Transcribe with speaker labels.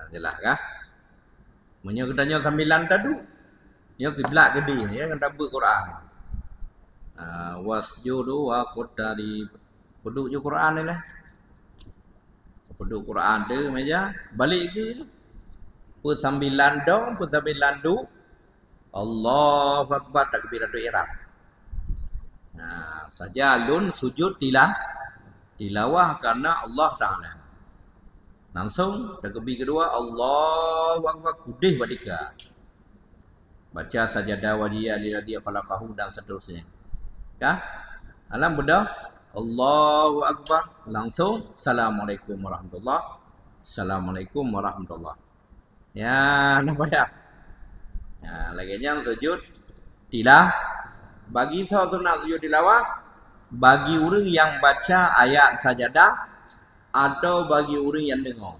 Speaker 1: jelas kah? Munyo katanya sambilan tadu. Nya kiblat gede ya kan dabut Quran. Wasjudu wa qutari. Peduk je Quran ni lah. Peduk Quran tu meja balik ke tu. Put sambilan dong, put sambilan du. Allahu Akbar takbiratul ihram. Sajalun sujud tilawah karena Allah Ta'ala. Langsung takbir kedua Allahu Akbar kudih badika. Baca sajadah wajiyah liradiyah falaqahu dan seterusnya. Ya? Alam bedah Allahu Akbar langsung Assalamualaikum warahmatullahi. Assalamualaikum warahmatullahi. Ya, nampak tak? Ya, lagi yang sujud tilah bagi sunat sujud tilawah bagi orang yang baca ayat sajadah atau bagi orang yang dengar.